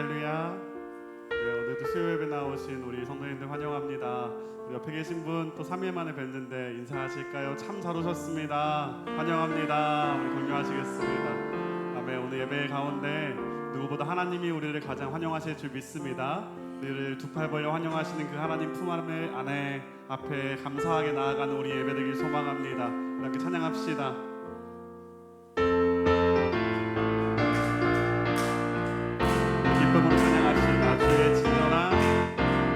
할렐루야. 네, 오늘도 수요 예배 나오신 우리 성도님들 환영합니다. 우리 옆에 계신 분 또 3일 만에 뵀는데 인사하실까요? 참 잘 오셨습니다. 환영합니다. 우리 격려하시겠습니다. 아멘. 오늘 예배 가운데 누구보다 하나님이 우리를 가장 환영하실 줄 믿습니다. 우리를 두 팔 벌려 환영하시는 그 하나님 품 안에 앞에 감사하게 나아가는 우리 예배 되길 소망합니다. 우리 함께 찬양합시다. 기쁨으로 찬양합시다.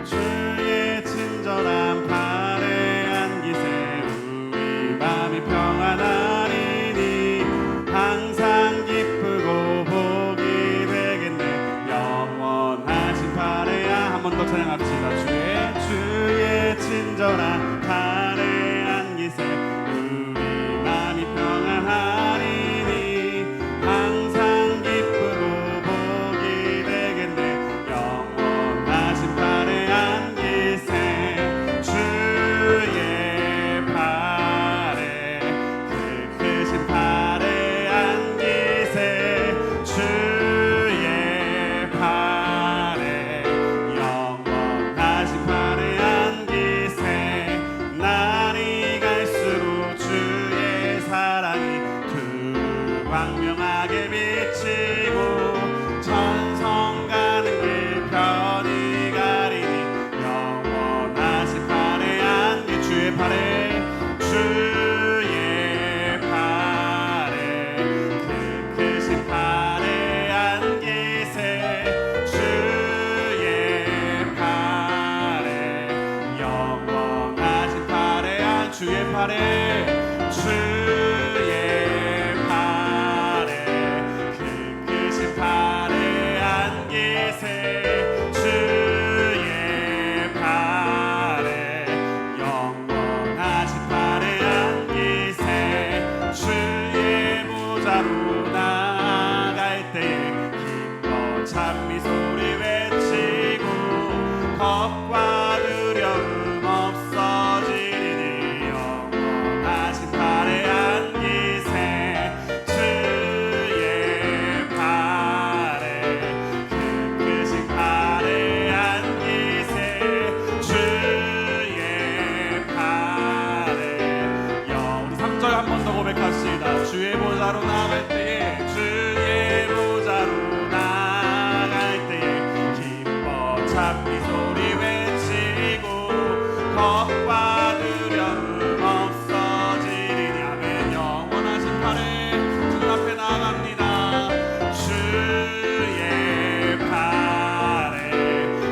주의 친절한 발에 안기세 우리 마음이 평안하리니 항상 기쁘고 복이 되겠네 영원하신 발에야. 한 번 더 찬양합시다. 주의 친절한 발에 안기세 우리 마음이 평안하리니 항상 기쁘고 복이 되겠네 영원하신 발에 안기세. 주의 발에 그 크신 발에 안기세 주의 발에 영원하신 발에 안기세. 날이 갈수록 주의 사랑이 광명하게 비치고 천성 가는 길 편히 가리니 영원하신 발에 안기. 주의 발에 주의 발에 그 크신 발에 안기세 주의 발에 영원하신 발에 안. 주의 발에 주의 발에 그 크신 발에 안기세 주의 발에 영원하신 발에 안기세. 주의 보좌로 나아갈 때에 기뻐 찬미 소리 외치고 겁과 두려움 없어지리니 영원하신 발에 안기세 주의 발에 그 크신 발에 안기세 주의 발에 우리 3절 한 번 더 고백합시다. 주의 보좌로 나갈 때에 주의 보좌로 나갈 때에 기뻐 찬미 소리 외치고 겁과 두려움 없어지리니 아멘. 영원하신 발에 주님 앞에 나아갑니다. 주의 발에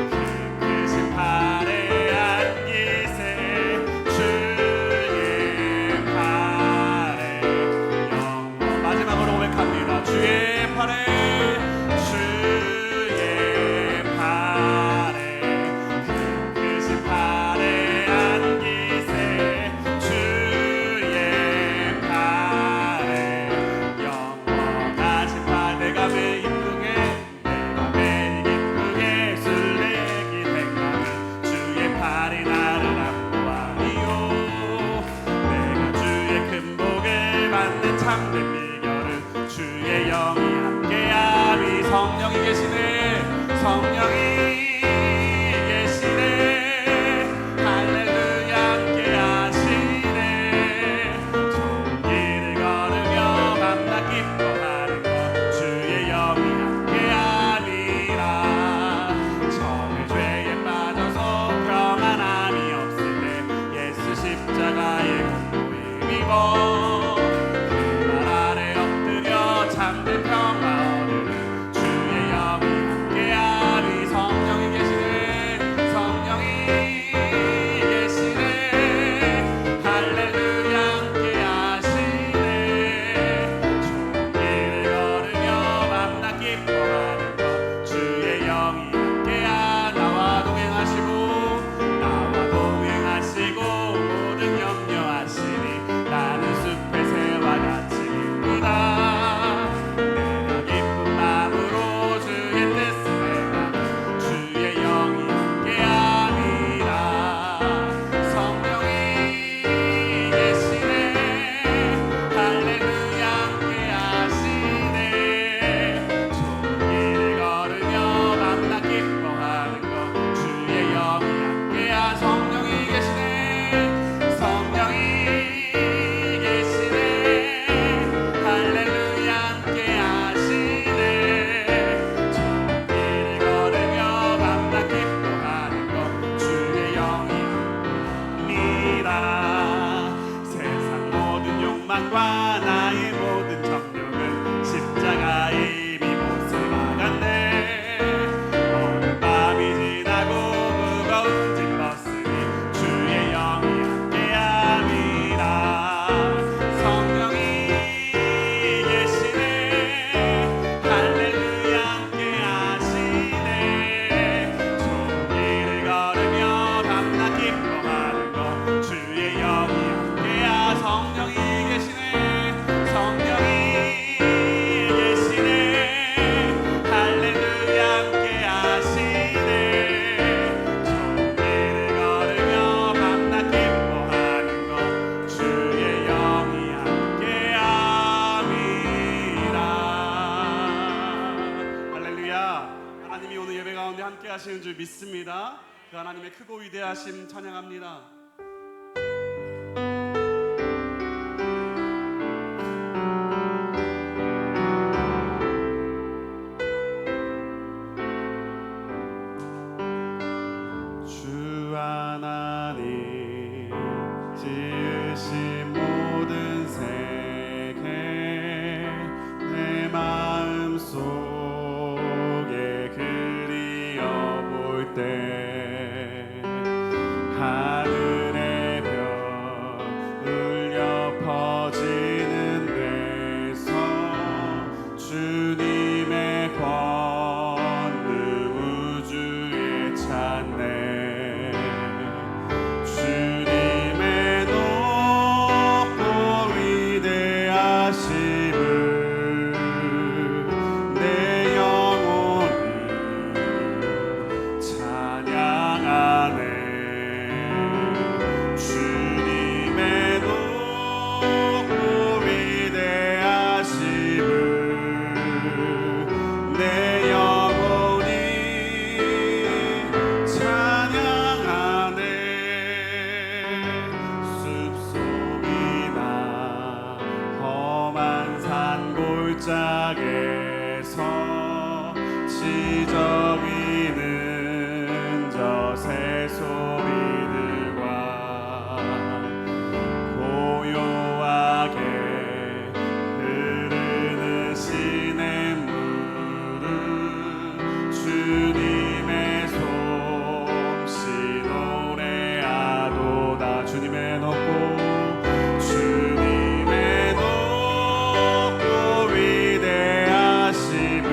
그 크신 발에 안기세 주의 발에 영원. 마지막으로 고백합니다. 주의 발에 주의 발에 그 크신 발에 안기세 주의 발에 영원하신 발. 내가 매일 기쁘게 술래기 행하는 주의 발이 나를 안보하리요. 내가 주의 큰 복을 받는 참된 비결은 주의 영이 함께함이. 성령이 계시네 성령이 계시네 할렐루야 함께하시네. 좋은 길을 걸으며 만나 기뻐하는 것 주의 영이 함께함이라. 처음에 죄에 빠져서 평안함이 없을 때 예수 십자가의 공로에 힘입어 그 발 아래 엎드려 참된 평화 얻으는 주의 영이 함께함이. 성령이 계시네 성령이 계시네 할렐루야 함께하시네. 좋은 길을 걸으며 만나 기뻐하는 것 주의 영이 함께하. 나와 동행하시고 모든 염려하시니 나는 숲 소망과 나의 모든 점령은 십자가에 이미 못 박았네. 어느 밤이 지나고 무거운 짐 벗으니 주의 영이 함께함이라. 성령이 계시네. 할렐루야 함께하시네. 좋은 길을 걸으며 밤낮 기뻐하는 것 주의 영이 함께하. 성령이 계시네. 성령이 계시네. 할렐루야 함께하시네. 좋은 길을 걸으며 밤낮 기뻐하는 것 주의 영이 함께함이라. 할렐루야. 하나님이 오늘 예배 가운데 함께하시는 줄 믿습니다. 그 하나님의 크고 위대하심 찬양합니다. 주 하나님 지으신 모든 세계 내 마음 속에 그리워볼 때 하늘의 별 울려 퍼지는 데서 주님의 권능 우주에 찾네. 주님의 높고 위대하심을 내 영혼이 찬양하네. 주님의 높고 위대하심을 내 영혼이 찬양하네. 숲속이나 험한 산 골짜기에서 지저귀는 저 새소리들과 고요하게 흐르는 시냇물은 주님의 솜씨 노래하도다. 주님의 높고 주님의 높고 위대하심을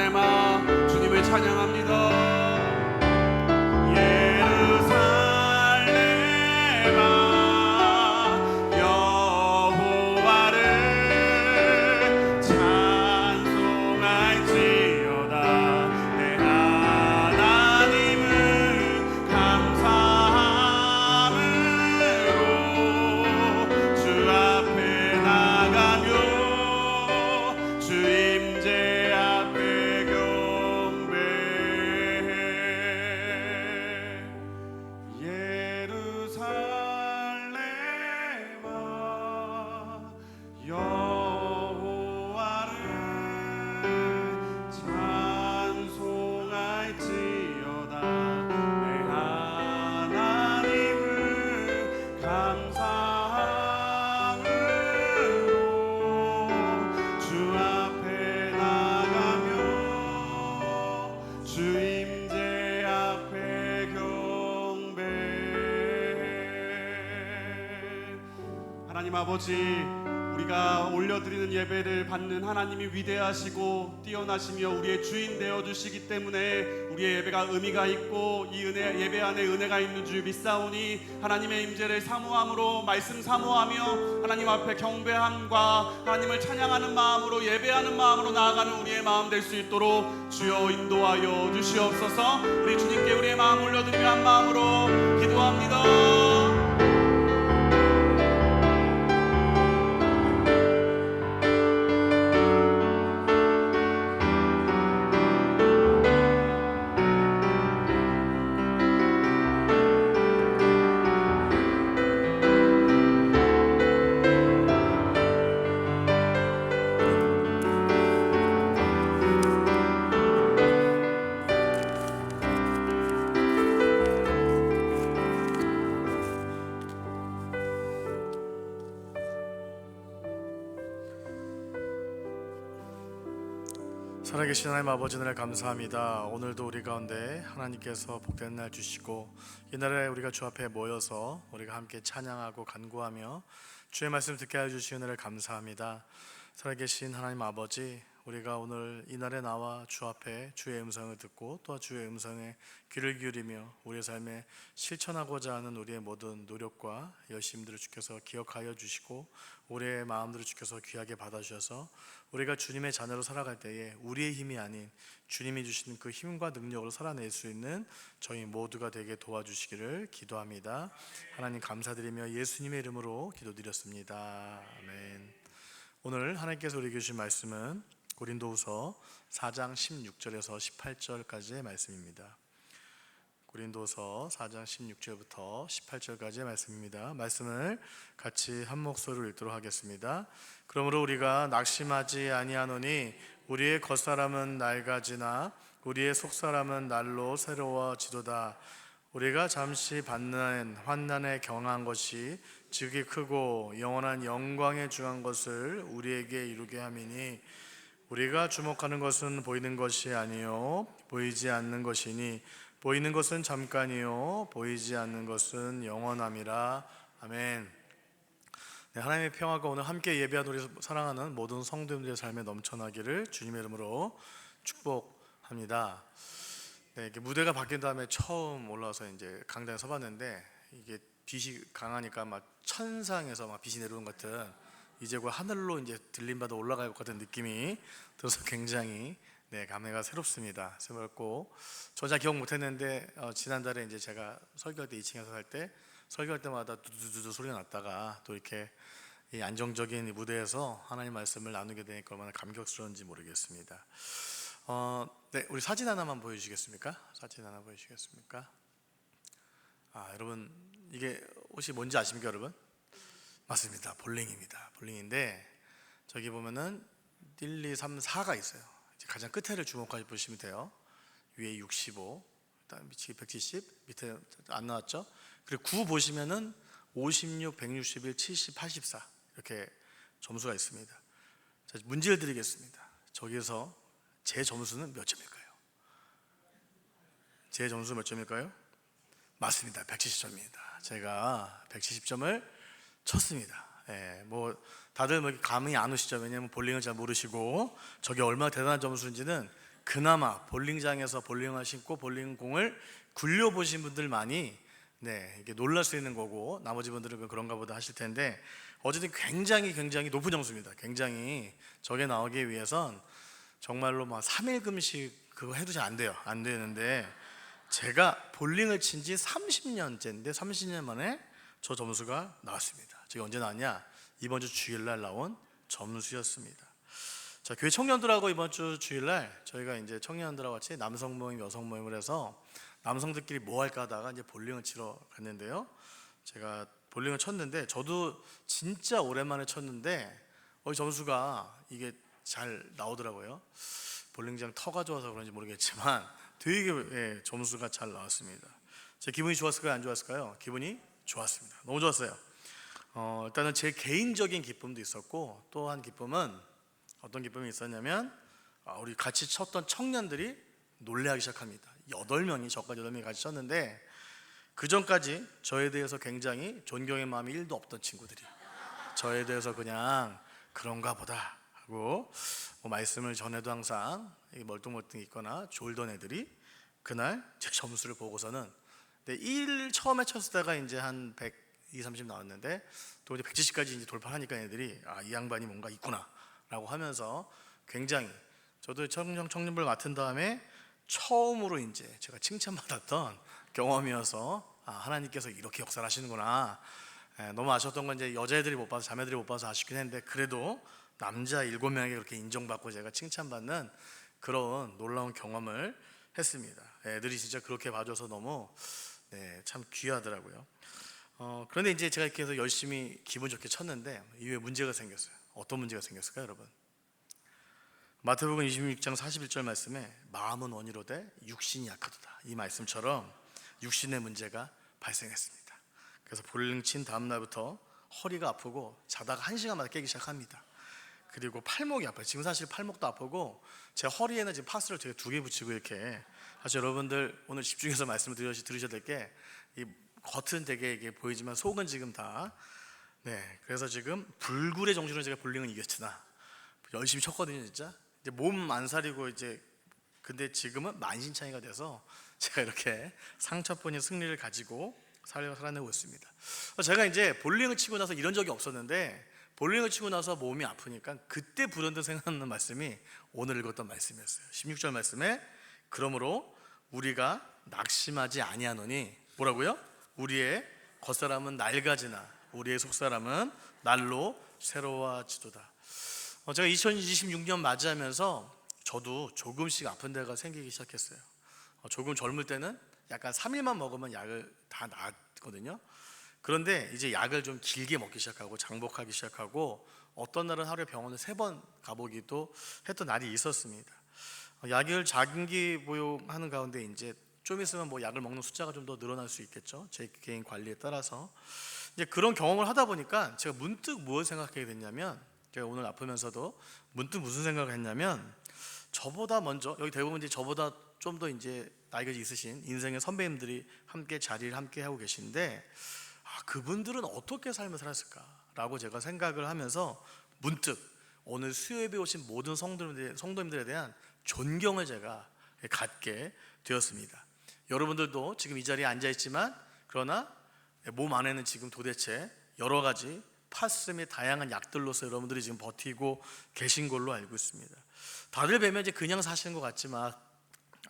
예루살렘아 주님을 찬양합니다. 하나님 아버지, 우리가 올려드리는 예배를 받는 하나님이 위대하시고 뛰어나시며 우리의 주인 되어주시기 때문에 우리의 예배가 의미가 있고 이 은혜, 예배 안에 은혜가 있는 줄 믿사오니 하나님의 임재를 사모함으로, 말씀 사모하며 하나님 앞에 경배함과 하나님을 찬양하는 마음으로, 예배하는 마음으로 나아가는 우리의 마음 될 수 있도록 주여 인도하여 주시옵소서. 우리 주님께 우리의 마음 올려드리며 한 마음으로 기도합니다. 살아계신 하나님 아버지, 늘 감사합니다. 오늘도 우리 가운데 하나님께서 복된 날 주시고 이날에 우리가 주 앞에 모여서 우리가 함께 찬양하고 간구하며 주의 말씀 듣게 하여 주신 은혜를 감사합니다. 살아계신 하나님 아버지, 우리가 오늘 이날에 나와 주 앞에 주의 음성을 듣고 또 주의 음성에 귀를 기울이며 우리의 삶에 실천하고자 하는 우리의 모든 노력과 열심들을 주께서 기억하여 주시고 우리의 마음들을 주께서 귀하게 받아주셔서 우리가 주님의 자녀로 살아갈 때에 우리의 힘이 아닌 주님이 주시는 그 힘과 능력으로 살아낼 수 있는 저희 모두가 되게 도와주시기를 기도합니다. 하나님 감사드리며 예수님의 이름으로 기도드렸습니다. 아멘. 오늘 하나님께서 우리에게 주신 말씀은 고린도후서 4장 16절에서 18절까지의 말씀입니다. 고린도서 4장 16절부터 18절까지의 말씀입니다. 말씀을 같이 한 목소리로 읽도록 하겠습니다. 그러므로 우리가 낙심하지 아니하노니 우리의 겉사람은 낡아지나 우리의 속사람은 날로 새로워지도다. 우리가 잠시 받는 환난에 경한 것이 즉이 크고 영원한 영광에 중한 것을 우리에게 이루게 함이니 우리가 주목하는 것은 보이는 것이 아니요 보이지 않는 것이니 보이는 것은 잠깐이요 보이지 않는 것은 영원함이라. 아멘. 네, 하나님의 평화가 오늘 함께 예배하는 우리 사랑하는 모든 성도님들의 삶에 넘쳐나기를 주님의 이름으로 축복합니다. 네, 이렇게 무대가 바뀐 다음에 처음 올라와서 이제 강당에 서봤는데 이게 빛이 강하니까 막 천상에서 막 빛이 내려오는 것 같은, 이제 그 하늘로 이제 들림받아 올라갈 것 같은 느낌이 들어서 굉장히 감회가 새롭습니다. 새롭고 저 잘 기억 못했는데 지난달에 이제 제가 설교할 때 2층에서 살 때 설교할 때마다 두두두두 소리가 났다가 또 이렇게 이 안정적인 무대에서 하나님 말씀을 나누게 되니까 얼마나 감격스러운지 모르겠습니다. 네, 우리 사진 하나만 보여주시겠습니까? 사진 하나 보여주시겠습니까? 여러분 이게 혹시 뭔지 아십니까, 여러분? 맞습니다. 볼링입니다. 볼링인데 저기 보면은 1, 2, 3, 4가 있어요. 가장 끝에를 주목하시 보시면 돼요. 위에 65, 그다음 밑에 170, 밑에 안 나왔죠? 그리고 9 보시면은 56, 161, 70, 84 이렇게 점수가 있습니다. 자, 문제를 드리겠습니다. 저기에서 제 점수는 몇 점일까요? 제 점수 몇 점일까요? 맞습니다. 170점입니다. 제가 170점을 쳤습니다. 뭐 다들 뭐 감이 안 오시죠? 왜냐면 볼링을 잘 모르시고 저게 얼마나 대단한 점수인지는 그나마 볼링장에서 볼링을 신고 볼링공을 굴려보신 분들만이 이게 놀랄 수 있는 거고, 나머지 분들은 그런가 보다 하실 텐데, 어쨌든 굉장히 높은 점수입니다. 굉장히 저게 나오기 위해선 정말로 막 3일 금식 그거 해도 잘 안 되는데, 제가 볼링을 친 지 30년째인데 30년 만에 저 점수가 나왔습니다. 저게 언제 나왔냐? 이번 주 주일날 나온 점수였습니다. 자, 교회 청년들하고 이번 주 주일날 저희가 이제 청년들하고 같이 남성 모임, 여성 모임을 해서 남성들끼리 뭐 할까 하다가 이제 볼링을 치러 갔는데요. 제가 볼링을 쳤는데, 저도 진짜 오랜만에 쳤는데 점수가 이게 잘 나오더라고요. 볼링장 터가 좋아서 그런지 모르겠지만 되게 점수가 잘 나왔습니다. 제 기분이 좋았을까요? 안 좋았을까요? 기분이 좋았습니다. 너무 좋았어요. 일단은 제 개인적인 기쁨도 있었고, 또 한 기쁨은 어떤 기쁨이 있었냐면, 우리 같이 쳤던 청년들이 놀래하기 시작합니다. 8명이, 저까지 8명이 같이 쳤는데, 그 전까지 저에 대해서 굉장히 존경의 마음이 1도 없던 친구들이 저에 대해서 그냥 그런가 보다 하고 말씀을 전해도 항상 멀뚱멀뚱 있거나 졸던 애들이 그날 제 점수를 보고서는, 처음에 쳤을 때가 이제 한 120, 30 나왔는데, 또 이제 170까지 이제 돌파하니까 애들이 이 양반이 뭔가 있구나 라고 하면서, 굉장히 저도 청년부를 맡은 다음에 처음으로 이제 제가 칭찬받았던 경험이어서, 하나님께서 이렇게 역사를 하시는구나. 너무 아쉬웠던 건 이제 여자애들이 못 봐서, 자매들이 못 봐서 아쉽긴 했는데, 그래도 남자 7명에게 그렇게 인정받고 제가 칭찬받는 그런 놀라운 경험을 했습니다. 애들이 진짜 그렇게 봐줘서 너무 참 귀하더라고요. 그런데 이제 제가 이렇게 해서 열심히 기분 좋게 쳤는데 이후에 문제가 생겼어요. 어떤 문제가 생겼을까요, 여러분? 마태복음 26장 41절 말씀에 마음은 원이로되 육신이 약하도다, 이 말씀처럼 육신의 문제가 발생했습니다. 그래서 볼링 친 다음 날부터 허리가 아프고 자다가 1시간마다 깨기 시작합니다. 그리고 팔목이 아파요. 지금 사실 팔목도 아프고, 제 허리에는 지금 파스를 제가 2개 붙이고 이렇게. 사실 여러분들 오늘 집중해서 말씀을 들으셔야 될 게, 이 겉은 되게 이게 보이지만 속은 지금 다 그래서 지금 불굴의 정신으로 제가 볼링은 이겼으나 열심히 쳤거든요, 진짜. 이제 몸 안 사리고 이제, 근데 지금은 만신창이가 돼서 제가 이렇게 상처뿐인 승리를 가지고 살아내고 있습니다. 제가 이제 볼링을 치고 나서 이런 적이 없었는데, 볼링을 치고 나서 몸이 아프니까 그때 불현듯 생각나는 말씀이 오늘 읽었던 말씀이었어요. 16절 말씀에, 그러므로 우리가 낙심하지 아니하노니, 뭐라고요? 우리의 겉사람은 낡아지나 우리의 속사람은 날로 새로워지도다. 제가 2026년 맞이하면서 저도 조금씩 아픈 데가 생기기 시작했어요. 조금 젊을 때는 약간 3일만 먹으면 약을 다 놨거든요. 그런데 이제 약을 좀 길게 먹기 시작하고 장복하기 시작하고, 어떤 날은 하루에 병원을 3번 가보기도 했던 날이 있었습니다. 약을 장기 복용하는 가운데 이제 좀 있으면 뭐 약을 먹는 숫자가 좀 더 늘어날 수 있겠죠. 제 개인 관리에 따라서. 이제 그런 경험을 하다 보니까 제가 문득 무엇을 생각하게 됐냐면, 제가 오늘 아프면서도 문득 무슨 생각을 했냐면, 저보다 먼저, 여기 대부분 이제 저보다 좀 더 이제 나이가 있으신 인생의 선배님들이 함께 자리를 함께 하고 계신데, 그분들은 어떻게 삶을 살았을까라고 제가 생각을 하면서 문득 오늘 수요예배 오신 모든 성도님들에 대한 존경을 제가 갖게 되었습니다. 여러분들도 지금 이 자리에 앉아 있지만, 그러나 몸 안에는 지금 도대체 여러 가지 파스 및 다양한 약들로서 여러분들이 지금 버티고 계신 걸로 알고 있습니다. 다들 뵈면 이제 그냥 사시는 것 같지만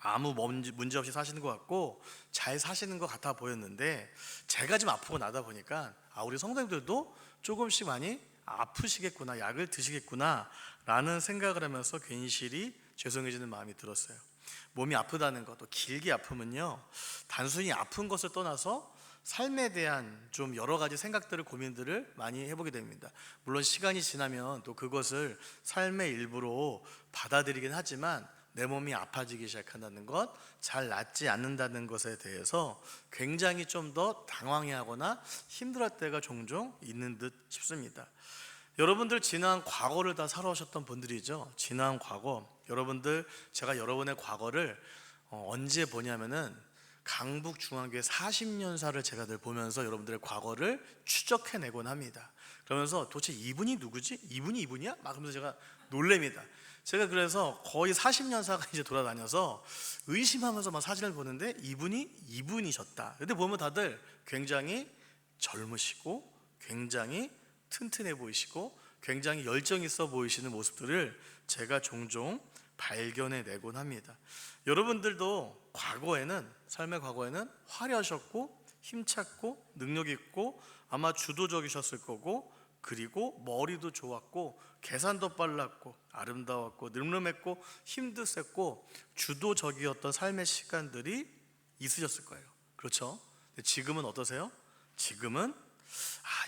아무 문제 없이 사시는 것 같고 잘 사시는 것 같아 보였는데, 제가 지금 아프고 나다 보니까 우리 성도님들도 조금씩 많이 아프시겠구나, 약을 드시겠구나 라는 생각을 하면서 괜시리 죄송해지는 마음이 들었어요. 몸이 아프다는 것, 또 길게 아프면요, 단순히 아픈 것을 떠나서 삶에 대한 좀 여러 가지 생각들을, 고민들을 많이 해보게 됩니다. 물론 시간이 지나면 또 그것을 삶의 일부로 받아들이긴 하지만, 내 몸이 아파지기 시작한다는 것, 잘 낫지 않는다는 것에 대해서 굉장히 좀 더 당황해하거나 힘들었을 때가 종종 있는 듯 싶습니다. 여러분들 지난 과거를 다 살아오셨던 분들이죠. 지난 과거, 여러분들, 제가 여러분의 과거를 언제 보냐면은 강북중앙교회 40년사를 제가 늘 보면서 여러분들의 과거를 추적해내곤 합니다. 그러면서 도대체 이분이 누구지? 이분이 이분이야? 막 그러면서 제가 놀랍니다. 제가 그래서 거의 40년사가 이제 돌아다녀서 의심하면서 막 사진을 보는데 이분이셨다. 근데 보면 다들 굉장히 젊으시고 굉장히 튼튼해 보이시고 굉장히 열정 있어 보이시는 모습들을 제가 종종 발견해내곤 합니다. 여러분들도 삶의 과거에는 화려하셨고 힘찼고 능력 있고 아마 주도적이셨을 거고, 그리고 머리도 좋았고 계산도 빨랐고 아름다웠고 늠름했고 힘도 셌고 주도적이었던 삶의 시간들이 있으셨을 거예요. 그렇죠? 근데 지금은 어떠세요? 지금은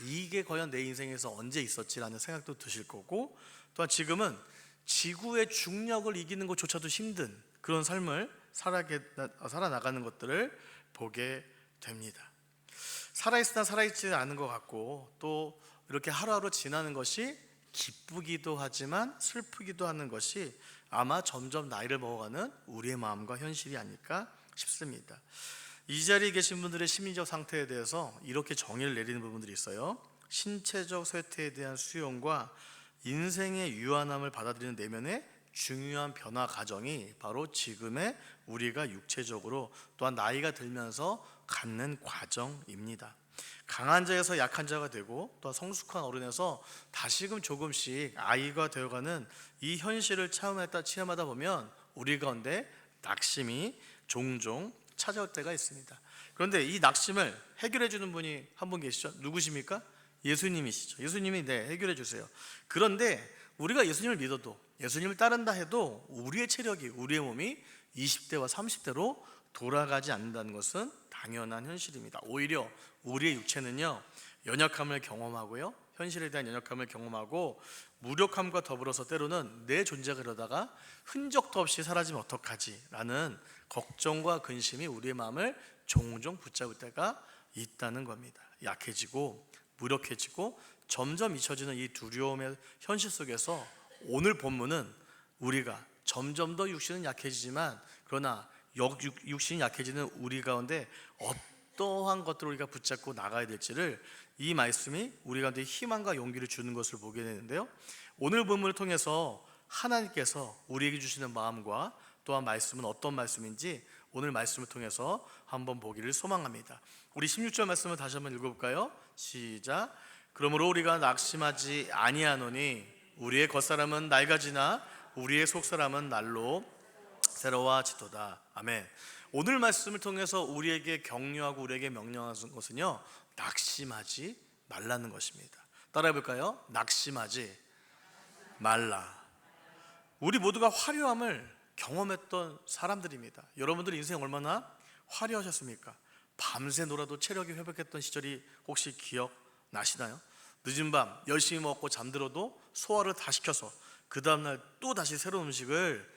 이게 과연 내 인생에서 언제 있었지라는 생각도 드실 거고, 또한 지금은 지구의 중력을 이기는 것조차도 힘든 그런 삶을 살아나가는 것들을 보게 됩니다. 살아있으나 살아있지 않은 것 같고, 또 이렇게 하루하루 지나는 것이 기쁘기도 하지만 슬프기도 하는 것이 아마 점점 나이를 먹어가는 우리의 마음과 현실이 아닐까 싶습니다. 이 자리에 계신 분들의 심리적 상태에 대해서 이렇게 정의를 내리는 부분들이 있어요. 신체적 쇠퇴에 대한 수용과 인생의 유한함을 받아들이는 내면의 중요한 변화 과정이 바로 지금의 우리가 육체적으로 또한 나이가 들면서 갖는 과정입니다. 강한 자에서 약한 자가 되고, 또 성숙한 어른에서 다시금 조금씩 아이가 되어가는 이 현실을 체험하다 보면 우리 가운데 낙심이 종종 찾아올 때가 있습니다. 그런데 이 낙심을 해결해 주는 분이 한 분 계시죠? 누구십니까? 예수님이시죠. 예수님이 해결해 주세요. 그런데 우리가 예수님을 믿어도, 예수님을 따른다 해도 우리의 체력이, 우리의 몸이 20대와 30대로 돌아가지 않는다는 것은 당연한 현실입니다. 오히려 우리의 육체는요, 연약함을 경험하고요, 현실에 대한 연약함을 경험하고 무력함과 더불어서 때로는 내 존재가 그러다가 흔적도 없이 사라지면 어떡하지? 라는 걱정과 근심이 우리의 마음을 종종 붙잡을 때가 있다는 겁니다. 약해지고 무력해지고 점점 잊혀지는 이 두려움의 현실 속에서 오늘 본문은 우리가 점점 더 육신은 약해지지만, 그러나 육신이 약해지는 우리 가운데 어떠한 것들을 우리가 붙잡고 나가야 될지를 이 말씀이 우리 가운데 희망과 용기를 주는 것을 보게 되는데요, 오늘 본문을 통해서 하나님께서 우리에게 주시는 마음과 또한 말씀은 어떤 말씀인지 오늘 말씀을 통해서 한번 보기를 소망합니다. 우리 16절 말씀을 다시 한번 읽어볼까요? 시작. 그러므로 우리가 낙심하지 아니하노니 우리의 겉사람은 낡아지나 우리의 속사람은 날로 새로워지도다. 아멘. 오늘 말씀을 통해서 우리에게 격려하고 우리에게 명령하는 것은요, 낙심하지 말라는 것입니다. 따라해 볼까요? 낙심하지 말라. 우리 모두가 화려함을 경험했던 사람들입니다. 여러분들 인생 얼마나 화려하셨습니까? 밤새 놀아도 체력이 회복했던 시절이 혹시 기억나시나요? 늦은 밤 열심히 먹고 잠들어도 소화를 다 시켜서 그 다음날 또 다시 새로운 음식을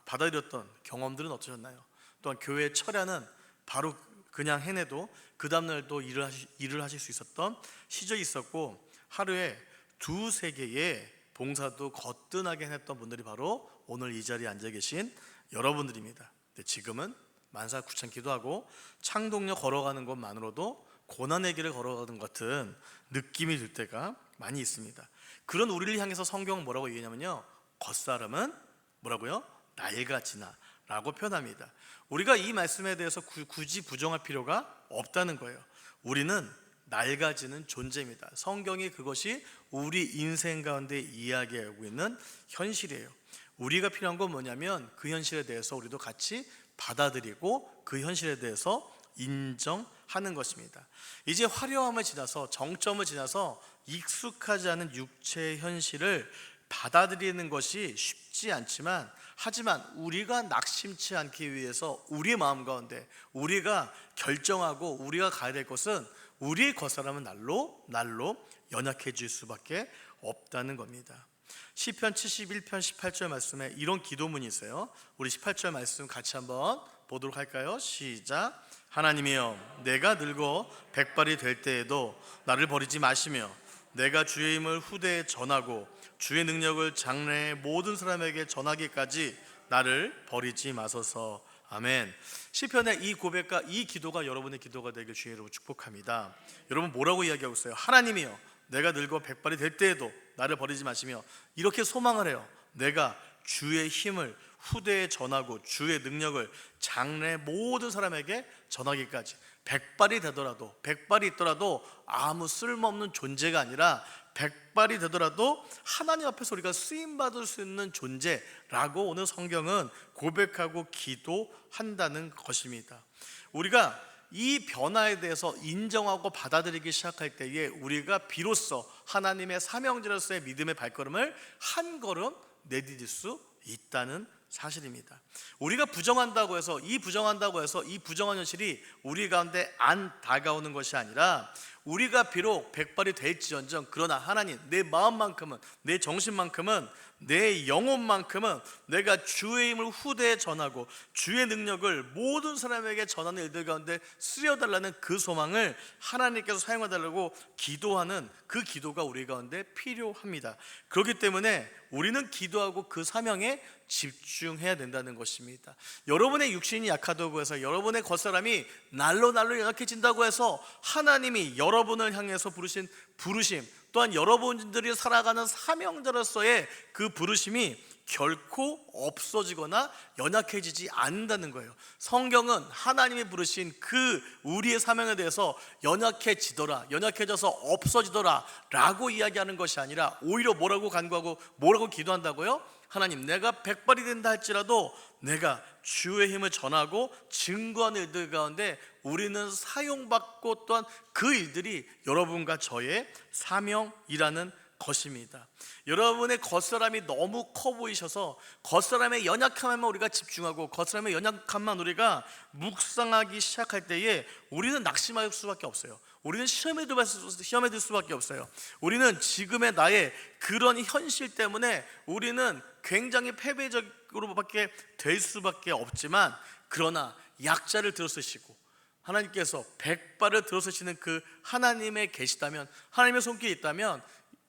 받아들였던 경험들은 어떠셨나요? 또한 교회 철야는 바로 그냥 해내도 그 다음날 또 일을 하실 수 있었던 시절이 있었고, 하루에 2-3개의 봉사도 거뜬하게 해냈던 분들이 바로 오늘 이 자리에 앉아 계신 여러분들입니다. 근데 지금은 만사구창기도 하고 창동역 걸어가는 것만으로도 고난의 길을 걸어가는 것 같은 느낌이 들 때가 많이 있습니다. 그런 우리를 향해서 성경은 뭐라고 얘기하냐면요, 겉사람은 뭐라고요? 낡아지나 라고 표현합니다. 우리가 이 말씀에 대해서 굳이 부정할 필요가 없다는 거예요. 우리는 낡아지는 존재입니다. 성경이 그것이 우리 인생 가운데 이야기하고 있는 현실이에요. 우리가 필요한 건 뭐냐면 그 현실에 대해서 우리도 같이 받아들이고 그 현실에 대해서 인정하는 것입니다. 이제 화려함을 지나서, 정점을 지나서 익숙하지 않은 육체의 현실을 받아들이는 것이 쉽지 않지만, 하지만 우리가 낙심치 않기 위해서 우리의 마음 가운데 우리가 결정하고 우리가 가야 될 것은 우리의 겉사람은 날로 연약해질 수밖에 없다는 겁니다. 시편 71편 18절 말씀에 이런 기도문이 있어요. 우리 18절 말씀 같이 한번 보도록 할까요? 시작. 하나님이여, 내가 늙어 백발이 될 때에도 나를 버리지 마시며 내가 주의 힘을 후대에 전하고 주의 능력을 장래의 모든 사람에게 전하기까지 나를 버리지 마소서. 아멘. 시편의 이 고백과 이 기도가 여러분의 기도가 되길 주의 이름으로 축복합니다. 여러분 뭐라고 이야기하고 있어요? 하나님이여, 내가 늙어 백발이 될 때에도 나를 버리지 마시며 이렇게 소망을 해요. 내가 주의 힘을 후대에 전하고 주의 능력을 장래 모든 사람에게 전하기까지. 백발이 되더라도, 백발이 있더라도 아무 쓸모없는 존재가 아니라 백발이 되더라도 하나님 앞에서 우리가 쓰임받을 수 있는 존재라고 오늘 성경은 고백하고 기도한다는 것입니다. 우리가 이 변화에 대해서 인정하고 받아들이기 시작할 때에 우리가 비로소 하나님의 사명자로서의 믿음의 발걸음을 한 걸음 내디딜 수 있다는 사실입니다. 우리가 부정한다고 해서 이 부정한 현실이 우리 가운데 안 다가오는 것이 아니라 우리가 비록 백발이 될지언정 그러나 하나님, 내 마음만큼은, 내 정신만큼은, 내 영혼만큼은 내가 주의 힘을 후대에 전하고 주의 능력을 모든 사람에게 전하는 일들 가운데 쓰여달라는 그 소망을 하나님께서 사용해달라고 기도하는 그 기도가 우리 가운데 필요합니다. 그렇기 때문에 우리는 기도하고 그 사명에 집중해야 된다는 것입니다. 여러분의 육신이 약하다고 해서 여러분의 겉사람이 날로 연약해진다고 해서 하나님이 여러분을 향해서 부르신 부르심, 또한 여러분들이 살아가는 사명자로서의 그 부르심이 결코 없어지거나 연약해지지 않는다는 거예요. 성경은 하나님이 부르신 그 우리의 사명에 대해서 연약해지더라, 연약해져서 없어지더라 라고 이야기하는 것이 아니라 오히려 뭐라고 간구하고 뭐라고 기도한다고요? 하나님, 내가 백발이 된다 할지라도 내가 주의 힘을 전하고 증거하는 일들 가운데 우리는 사용받고 또한 그 일들이 여러분과 저의 사명이라는 것입니다. 여러분의 겉사람이 너무 커 보이셔서 겉사람의 연약함에만 우리가 집중하고 겉사람의 연약함만 우리가 묵상하기 시작할 때에 우리는 낙심할 수밖에 없어요. 우리는 시험에 들 수밖에 없어요. 우리는 지금의 나의 그런 현실 때문에 우리는 굉장히 패배적으로밖에 될 수밖에 없지만, 그러나 약자를 들어쓰시고 하나님께서 백발을 들어쓰시는 그 하나님의 계시다면, 하나님의 손길이 있다면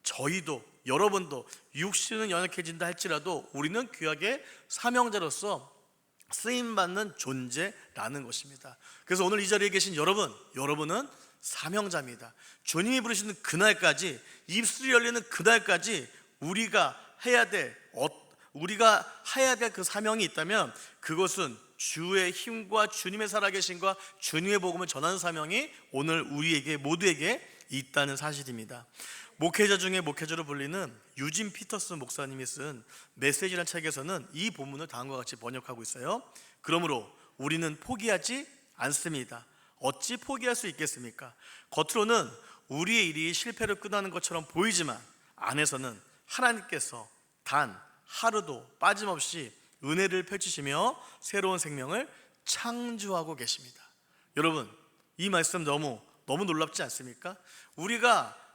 저희도 여러분도 육신은 연약해진다 할지라도 우리는 귀하게 사명자로서 쓰임받는 존재라는 것입니다. 그래서 오늘 이 자리에 계신 여러분은 사명자입니다. 주님이 부르시는 그날까지, 입술이 열리는 그날까지 우리가 해야 될 그 사명이 있다면 그것은 주의 힘과 주님의 살아계심과 주님의 복음을 전하는 사명이 오늘 우리에게 모두에게 있다는 사실입니다. 목회자 중에 목회자로 불리는 유진 피터슨 목사님이 쓴 메시지라는 책에서는 이 본문을 다음과 같이 번역하고 있어요. 그러므로 우리는 포기하지 않습니다. 어찌 포기할 수 있겠습니까? 겉으로는 우리의 일이 실패를 끝나는 것처럼 보이지만 안에서는 하나님께서 단 하루도 빠짐없이 은혜를 펼치시며 새로운 생명을 창조하고 계십니다. 여러분, 이 말씀 너무 놀랍지 않습니까?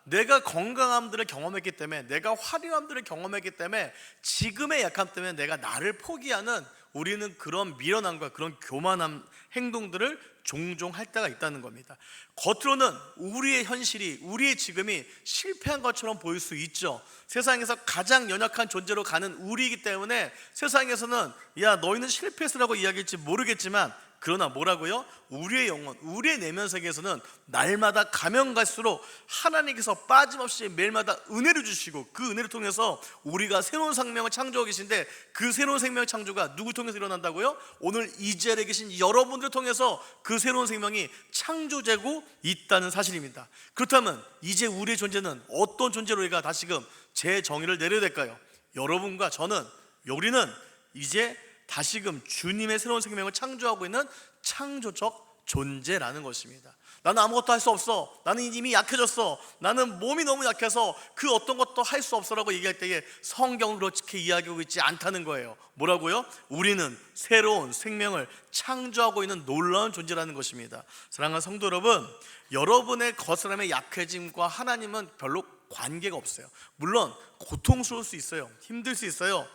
내가 건강함들을 경험했기 때문에, 내가 화려함들을 경험했기 때문에, 지금의 약함 때문에 내가 나를 포기하는, 우리는 그런 미련함과 그런 교만한 행동들을 종종 할 때가 있다는 겁니다. 겉으로는 우리의 현실이, 우리의 지금이 실패한 것처럼 보일 수 있죠. 세상에서 가장 연약한 존재로 가는 우리이기 때문에 세상에서는 야, 너희는 실패했으라고 이야기할지 모르겠지만, 그러나 뭐라고요? 우리의 영혼, 우리의 내면 세계에서는 날마다 가면 갈수록 하나님께서 빠짐없이 매일마다 은혜를 주시고 그 은혜를 통해서 우리가 새로운 생명을 창조하고 계신데, 그 새로운 생명의 창조가 누구 통해서 일어난다고요? 오늘 이 자리에 계신 여러분들을 통해서 그 새로운 생명이 창조되고 있다는 사실입니다. 그렇다면 이제 우리의 존재는 어떤 존재로 우리가 다시금 제 정의를 내려야 될까요? 여러분과 우리는 이제 다시금 주님의 새로운 생명을 창조하고 있는 창조적 존재라는 것입니다. 나는 아무것도 할 수 없어, 나는 이미 약해졌어, 나는 몸이 너무 약해서 그 어떤 것도 할 수 없어라고 얘기할 때에 성경은 그렇게 이야기하고 있지 않다는 거예요. 뭐라고요? 우리는 새로운 생명을 창조하고 있는 놀라운 존재라는 것입니다. 사랑하는 성도 여러분, 여러분의 겉사람의 약해짐과 하나님은 별로 관계가 없어요. 물론 고통스러울 수 있어요, 힘들 수 있어요,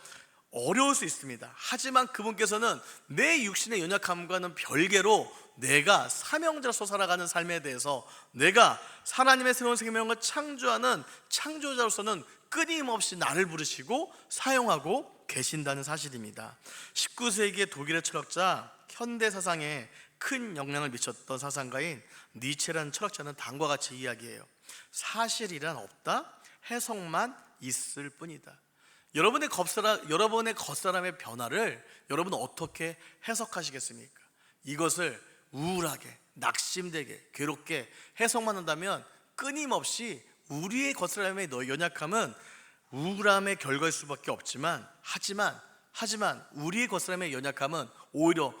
어려울 수 있습니다. 하지만 그분께서는 내 육신의 연약함과는 별개로 내가 사명자로서 살아가는 삶에 대해서, 내가 하나님의 새로운 생명을 창조하는 창조자로서는 끊임없이 나를 부르시고 사용하고 계신다는 사실입니다. 19세기의 독일의 철학자, 현대 사상에 큰 영향을 미쳤던 사상가인 니체라는 철학자는 다음과 같이 이야기해요. 사실이란 없다. 해석만 있을 뿐이다. 여러분의 겉사람의 변화를 여러분은 어떻게 해석하시겠습니까? 이것을 우울하게, 낙심되게, 괴롭게 해석만 한다면 끊임없이 우리의 겉사람의 연약함은 우울함의 결과일 수밖에 없지만 하지만 우리의 겉사람의 연약함은 오히려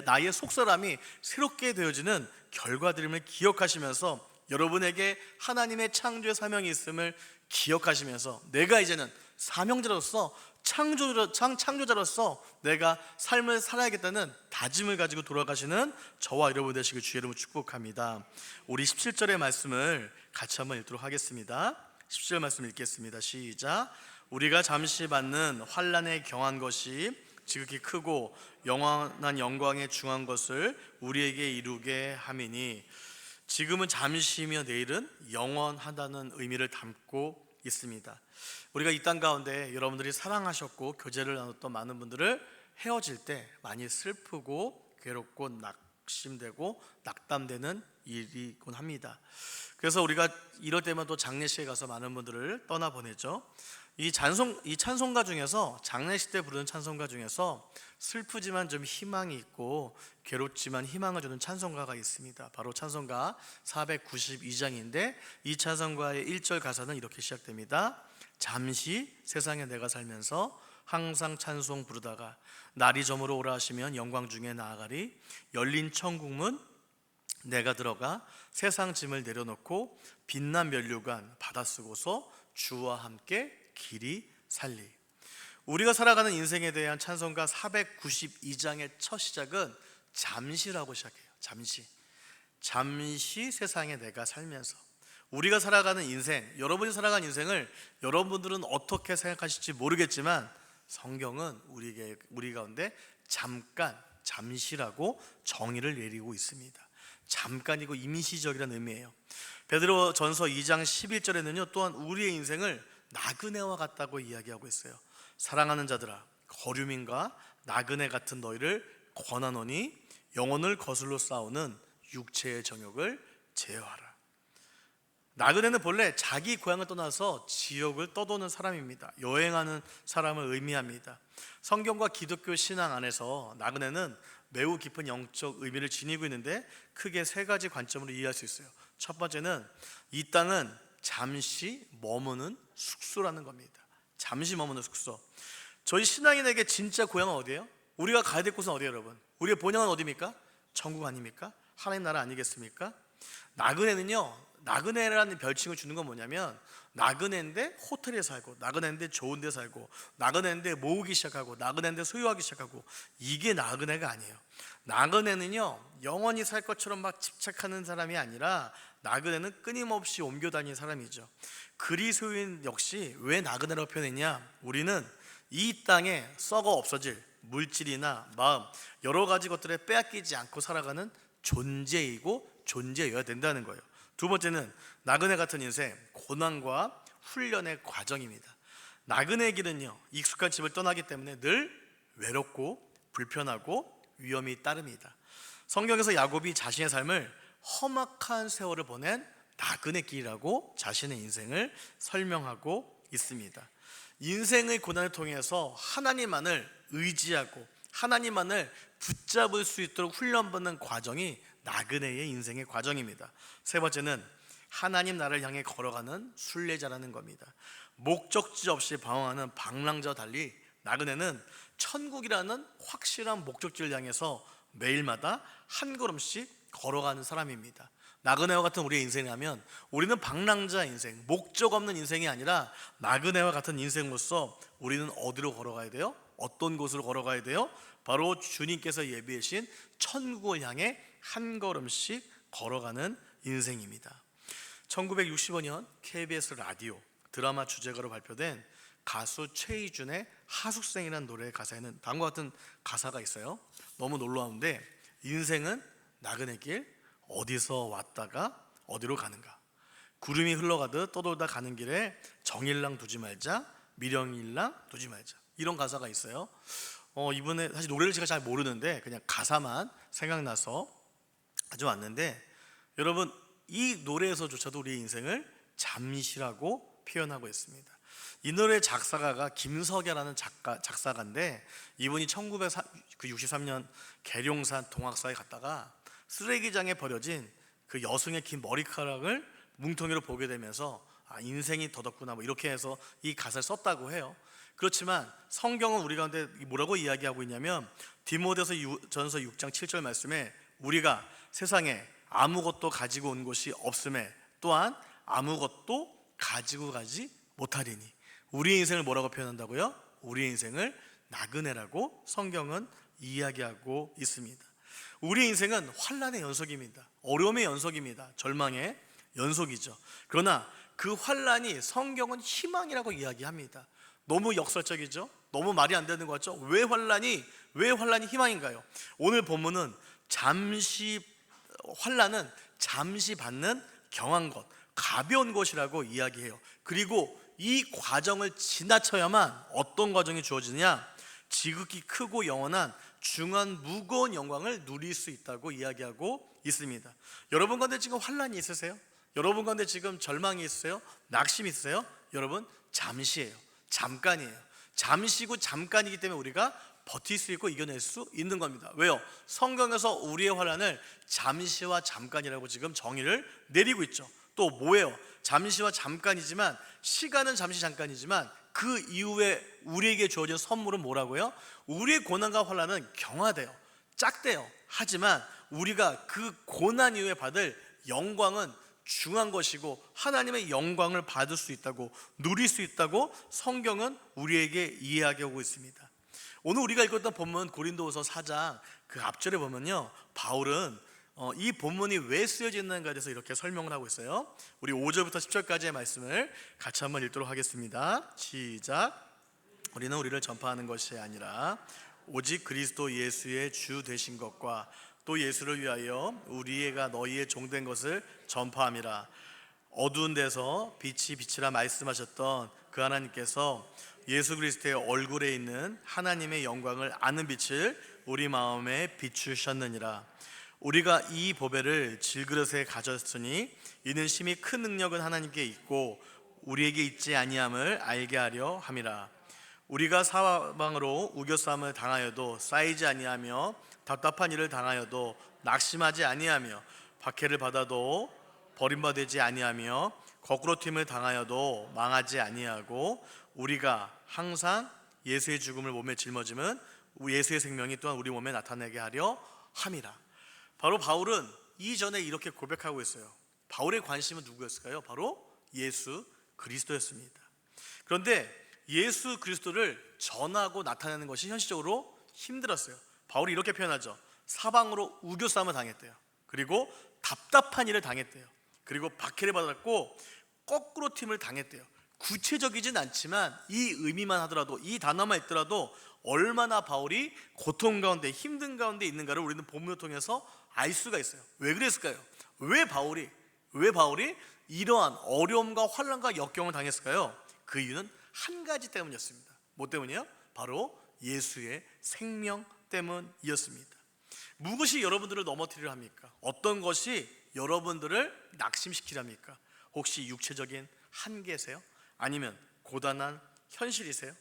나의 속사람이 새롭게 되어지는 결과들임을 기억하시면서 여러분에게 하나님의 창조의 사명이 있음을 기억하시면서 내가 이제는 사명자로서 창조자로서 내가 삶을 살아야겠다는 다짐을 가지고 돌아가시는 저와 여러분 되시길 주의 이름으로 축복합니다. 우리 17절의 말씀을 같이 한번 읽도록 하겠습니다. 17절 말씀 읽겠습니다. 시작. 우리가 잠시 받는 환난에 경한 것이 지극히 크고 영원한 영광에 중한 것을 우리에게 이루게 함이니. 지금은 잠시이며 내일은 영원하다는 의미를 담고 있습니다. 우리가 이 땅 가운데 여러분들이 사랑하셨고 교제를 나눴던 많은 분들을 헤어질 때 많이 슬프고 괴롭고 낙심되고 낙담되는 일이곤 합니다. 그래서 우리가 이럴 때만 또 장례식에 가서 많은 분들을 떠나보내죠. 이 찬송가 중에서 장례식 때 부르는 찬송가 중에서 슬프지만 좀 희망이 있고 괴롭지만 희망을 주는 찬송가가 있습니다. 바로 찬송가 492장인데 이 찬송가의 1절 가사는 이렇게 시작됩니다. 잠시 세상에 내가 살면서 항상 찬송 부르다가 날이 저물어 오라 하시면 영광 중에 나아가리. 열린 천국문 내가 들어가 세상 짐을 내려놓고 빛난 면류관 받아 쓰고서 주와 함께 길이 살리. 우리가 살아가는 인생에 대한 찬송가 492장의 첫 시작은 잠시라고 시작해요. 잠시 세상에 내가 살면서. 우리가 살아가는 인생, 여러분이 살아가는 인생을 여러분들은 어떻게 생각하실지 모르겠지만 성경은 우리 가운데 잠시라고 정의를 내리고 있습니다. 잠깐이고 임시적이라는 의미예요. 베드로전서 2장 11절에는요 또한 우리의 인생을 나그네와 같다고 이야기하고 있어요. 사랑하는 자들아, 거류민과 나그네 같은 너희를 권하노니 영혼을 거슬러 싸우는 육체의 정욕을 제어하라. 나그네는 본래 자기 고향을 떠나서 지역을 떠도는 사람입니다. 여행하는 사람을 의미합니다. 성경과 기독교 신앙 안에서 나그네는 매우 깊은 영적 의미를 지니고 있는데 크게 세 가지 관점으로 이해할 수 있어요. 첫 번째는 이 땅은 잠시 머무는 숙소라는 겁니다. 잠시 머무는 숙소. 저희 신앙인에게 진짜 고향은 어디예요? 우리가 가야 될 곳은 어디예요, 여러분? 우리의 본향은 어디입니까? 천국 아닙니까? 하나님 나라 아니겠습니까? 나그네라는 별칭을 주는 건 뭐냐면 나그네인데 호텔에 살고, 나그네인데 좋은 데 살고, 나그네인데 모으기 시작하고, 나그네인데 소유하기 시작하고, 이게 나그네가 아니에요. 나그네는요 영원히 살 것처럼 막 집착하는 사람이 아니라 나그네는 끊임없이 옮겨 다니는 사람이죠. 그리스도인 역시 왜 나그네라고 표현했냐? 우리는 이 땅에 썩어 없어질 물질이나 마음 여러 가지 것들에 빼앗기지 않고 살아가는 존재이고 존재여야 된다는 거예요. 두 번째는 나그네 같은 인생, 고난과 훈련의 과정입니다. 나그네의 길은요 익숙한 집을 떠나기 때문에 늘 외롭고 불편하고 위험이 따릅니다. 성경에서 야곱이 자신의 삶을 험악한 세월을 보낸 나그네 길이라고 자신의 인생을 설명하고 있습니다. 인생의 고난을 통해서 하나님만을 의지하고 하나님만을 붙잡을 수 있도록 훈련받는 과정이 나그네의 인생의 과정입니다. 세 번째는 하나님 나라를 향해 걸어가는 순례자라는 겁니다. 목적지 없이 방황하는 방랑자와 달리 나그네는 천국이라는 확실한 목적지를 향해서 매일마다 한 걸음씩 걸어가는 사람입니다. 나그네와 같은 우리의 인생이라면 우리는 방랑자 인생, 목적 없는 인생이 아니라 나그네와 같은 인생으로서 우리는 어디로 걸어가야 돼요? 어떤 곳으로 걸어가야 돼요? 바로 주님께서 예비하신 천국을 향해 한 걸음씩 걸어가는 인생입니다. 1965년 KBS 라디오 드라마 주제가로 발표된 가수 최희준의 하숙생이라는 노래의 가사에는 다음과 같은 가사가 있어요. 너무 놀라운데, 인생은 나그네 길, 어디서 왔다가 어디로 가는가. 구름이 흘러가듯 떠돌다 가는 길에 정일랑 두지 말자, 미령일랑 두지 말자. 이런 가사가 있어요. 이번에 사실 노래를 제가 잘 모르는데 그냥 가사만 생각나서 가져왔는데, 여러분 이 노래에서조차도 우리의 인생을 잠시라고 표현하고 있습니다. 이 노래 작사가가 김석야라는 작사가인데, 이분이 1963년 계룡산 동학사에 갔다가 쓰레기장에 버려진 그 여성의 긴 머리카락을 뭉텅이로 보게 되면서 인생이 더덥구나 이렇게 해서 이 가사를 썼다고 해요. 그렇지만 성경은 우리 가운데 뭐라고 이야기하고 있냐면, 디모데서 전서 6장 7절 말씀에 우리가 세상에 아무것도 가지고 온 것이 없음에 또한 아무것도 가지고 가지 못하리니, 우리의 인생을 뭐라고 표현한다고요? 우리의 인생을 나그네라고 성경은 이야기하고 있습니다. 우리의 인생은 환난의 연속입니다. 어려움의 연속입니다. 절망의 연속이죠. 그러나 그 환난이 성경은 희망이라고 이야기합니다. 너무 역설적이죠? 너무 말이 안 되는 것 같죠? 왜 환난이 희망인가요? 오늘 본문은 환난은 잠시 받는 경한 것, 가벼운 것이라고 이야기해요. 그리고 이 과정을 지나쳐야만 어떤 과정이 주어지느냐? 지극히 크고 영원한 중한 무거운 영광을 누릴 수 있다고 이야기하고 있습니다. 여러분 가운데 지금 환난이 있으세요? 여러분 가운데 지금 절망이 있으세요? 낙심이 있으세요? 여러분, 잠시예요. 잠깐이에요. 잠시고 잠깐이기 때문에 우리가 버틸 수 있고 이겨낼 수 있는 겁니다. 왜요? 성경에서 우리의 환난을 잠시와 잠깐이라고 지금 정의를 내리고 있죠. 또 뭐예요? 잠시와 잠깐이지만, 시간은 잠시 잠깐이지만 그 이후에 우리에게 주어진 선물은 뭐라고요? 우리의 고난과 환난은 경화돼요, 짝대요. 하지만 우리가 그 고난 이후에 받을 영광은 중한 것이고, 하나님의 영광을 받을 수 있다고, 누릴 수 있다고 성경은 우리에게 이야기하고 있습니다. 오늘 우리가 읽었던 본문 고린도후서 4장 그 앞절에 보면요, 바울은 이 본문이 왜 쓰여졌는가에 대해서 이렇게 설명을 하고 있어요. 우리 5절부터 10절까지의 말씀을 같이 한번 읽도록 하겠습니다. 시작. 우리는 우리를 전파하는 것이 아니라 오직 그리스도 예수의 주 되신 것과 또 예수를 위하여 우리가 너희의 종된 것을 전파함이라. 어두운 데서 빛이 빛이라 말씀하셨던 그 하나님께서 예수 그리스도의 얼굴에 있는 하나님의 영광을 아는 빛을 우리 마음에 비추셨느니라. 우리가 이 보배를 질그릇에 가졌으니 이는 심히 큰 능력은 하나님께 있고 우리에게 있지 아니함을 알게 하려 함이라. 우리가 사방으로 우겨싸움을 당하여도 쌓이지 아니하며 답답한 일을 당하여도 낙심하지 아니하며 박해를 받아도 버림받지 아니하며 거꾸로 튀임을 당하여도 망하지 아니하고 우리가 항상 예수의 죽음을 몸에 짊어짐은 예수의 생명이 또한 우리 몸에 나타내게 하려 함이라. 바로 바울은 이전에 이렇게 고백하고 있어요. 바울의 관심은 누구였을까요? 바로 예수 그리스도였습니다. 그런데 예수 그리스도를 전하고 나타내는 것이 현실적으로 힘들었어요. 바울이 이렇게 표현하죠. 사방으로 우겨싸움을 당했대요. 그리고 답답한 일을 당했대요. 그리고 박해를 받았고 거꾸로 튀임을 당했대요. 구체적이진 않지만 이 의미만 하더라도, 이 단어만 있더라도 얼마나 바울이 고통 가운데, 힘든 가운데 있는가를 우리는 본문을 통해서 알 수가 있어요. 왜 그랬을까요? 왜 바울이 이러한 어려움과 환난과 역경을 당했을까요? 그 이유는 한 가지 때문이었습니다. 뭐 때문이요? 바로 예수의 생명 때문이었습니다. 무엇이 여러분들을 넘어뜨리려 합니까? 어떤 것이 여러분들을 낙심시키려 합니까? 혹시 육체적인 한계세요? 아니면 고단한 현실이세요?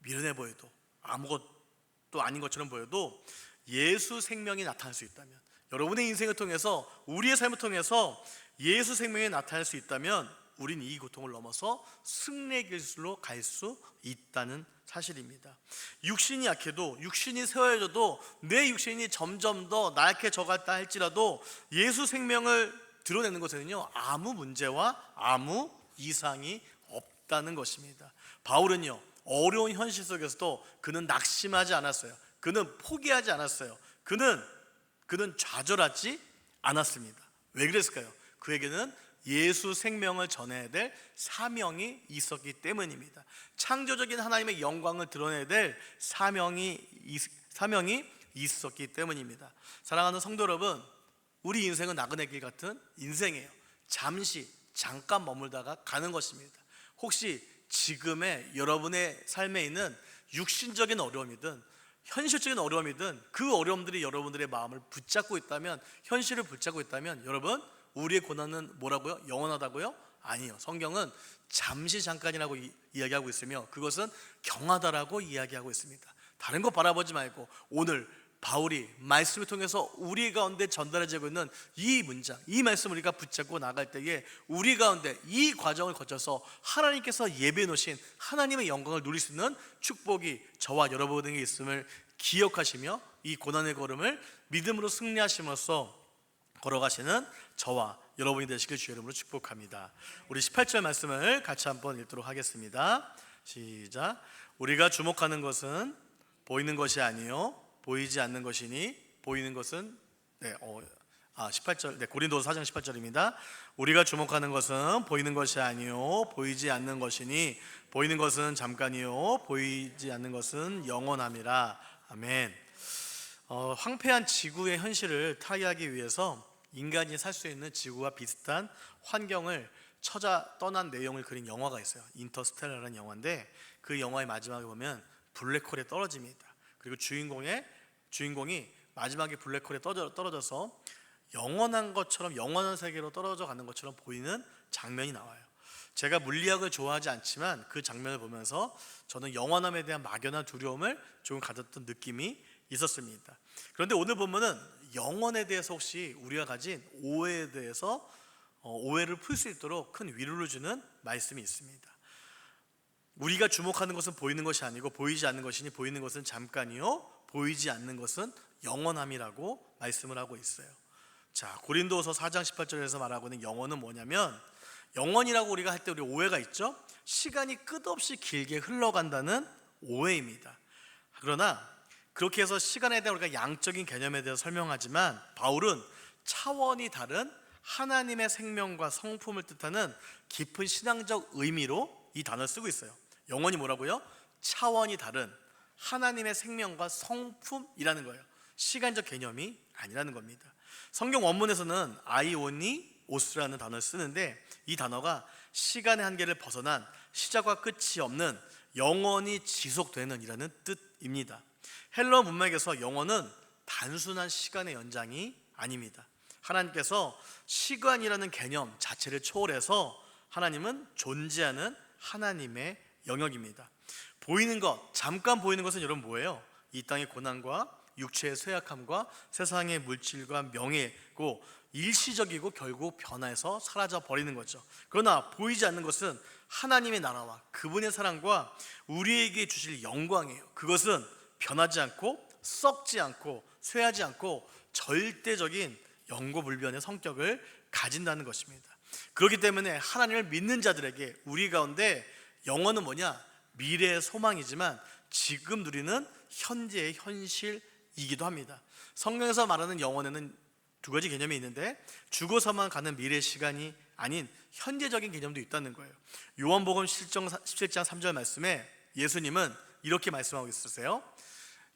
미련해 보여도, 아무것도 아닌 것처럼 보여도 예수 생명이 나타날 수 있다면, 여러분의 인생을 통해서, 우리의 삶을 통해서 예수 생명이 나타날 수 있다면 우린 이 고통을 넘어서 승리의 길로 갈 수 있다는 사실입니다. 육신이 약해도, 육신이 세워져도, 내 육신이 점점 더 나약해져갔다 할지라도 예수 생명을 드러내는 것에는요 아무 문제와 아무 이상이 없다는 것입니다. 바울은요 어려운 현실 속에서도 그는 낙심하지 않았어요. 그는 포기하지 않았어요. 그는 좌절하지 않았습니다. 왜 그랬을까요? 그에게는 예수 생명을 전해야 될 사명이 있었기 때문입니다. 창조적인 하나님의 영광을 드러내야 될 사명이 있었기 때문입니다. 사랑하는 성도 여러분, 우리 인생은 나그네 길 같은 인생이에요. 잠깐 머물다가 가는 것입니다. 혹시 지금의 여러분의 삶에 있는 육신적인 어려움이든 현실적인 어려움이든 그 어려움들이 여러분들의 마음을 붙잡고 있다면, 현실을 붙잡고 있다면, 여러분, 우리의 고난은 뭐라고요? 영원하다고요? 아니요. 성경은 잠시 잠깐이라고 이야기하고 있으며 그것은 경하다라고 이야기하고 있습니다. 다른 거 바라보지 말고 오늘 바울이 말씀을 통해서 우리 가운데 전달해지고 있는 이 문장, 이 말씀을 우리가 붙잡고 나갈 때에 우리 가운데 이 과정을 거쳐서 하나님께서 예배해 놓으신 하나님의 영광을 누릴 수 있는 축복이 저와 여러분에게 있음을 기억하시며 이 고난의 걸음을 믿음으로 승리하심으로써 걸어가시는 저와 여러분이 되시길 주의 이름으로 축복합니다. 우리 18절 말씀을 같이 한번 읽도록 하겠습니다. 시작. 우리가 주목하는 것은 보이는 것이 아니요 보이지 않는 것이니 보이는 것은 18절 고린도서 4장 18절입니다. 우리가 주목하는 것은 보이는 것이 아니요 보이지 않는 것이니 보이는 것은 잠깐이요 보이지 않는 것은 영원함이라. 아멘. 황폐한 지구의 현실을 타개하기 위해서 인간이 살 수 있는 지구와 비슷한 환경을 찾아 떠난 내용을 그린 영화가 있어요. 인터스텔라라는 영화인데 그 영화의 마지막에 보면 블랙홀에 떨어집니다. 그리고 주인공이 마지막에 블랙홀에 떨어져서 영원한 것처럼 영원한 세계로 떨어져 가는 것처럼 보이는 장면이 나와요. 제가 물리학을 좋아하지 않지만 그 장면을 보면서 저는 영원함에 대한 막연한 두려움을 조금 가졌던 느낌이 있었습니다. 그런데 오늘 보면은 영원에 대해서 혹시 우리가 가진 오해에 대해서 오해를 풀 수 있도록 큰 위로를 주는 말씀이 있습니다. 우리가 주목하는 것은 보이는 것이 아니고 보이지 않는 것이니 보이는 것은 잠깐이요 보이지 않는 것은 영원함이라고 말씀을 하고 있어요. 자, 고린도서 4장 18절에서 말하고 있는 영원은 뭐냐면 영원이라고 우리가 할 때 우리 오해가 있죠. 시간이 끝없이 길게 흘러간다는 오해입니다. 그러나 그렇게 해서 시간에 대한 우리가 양적인 개념에 대해서 설명하지만 바울은 차원이 다른 하나님의 생명과 성품을 뜻하는 깊은 신앙적 의미로 이 단어를 쓰고 있어요. 영원이 뭐라고요? 차원이 다른 하나님의 생명과 성품이라는 거예요. 시간적 개념이 아니라는 겁니다. 성경 원문에서는 아이오니오스라는 단어를 쓰는데 이 단어가 시간의 한계를 벗어난 시작과 끝이 없는 영원히 지속되는 이라는 뜻입니다. 헬러 문맥에서 영원은 단순한 시간의 연장이 아닙니다. 하나님께서 시간이라는 개념 자체를 초월해서 하나님은 존재하는 하나님의 영역입니다. 보이는 것, 잠깐 보이는 것은 여러분 뭐예요? 이 땅의 고난과 육체의 쇠약함과 세상의 물질과 명예고 일시적이고 결국 변화해서 사라져 버리는 거죠. 그러나 보이지 않는 것은 하나님의 나라와 그분의 사랑과 우리에게 주실 영광이에요. 그것은 변하지 않고 썩지 않고 쇠하지 않고 절대적인 영고불변의 성격을 가진다는 것입니다. 그렇기 때문에 하나님을 믿는 자들에게 우리 가운데 영원은 뭐냐? 미래의 소망이지만 지금 누리는 현재의 현실이기도 합니다. 성경에서 말하는 영원에는 두 가지 개념이 있는데 죽어서만 가는 미래 시간이 아닌 현재적인 개념도 있다는 거예요. 요한복음 17장 3절 말씀에 예수님은 이렇게 말씀하고 있으세요.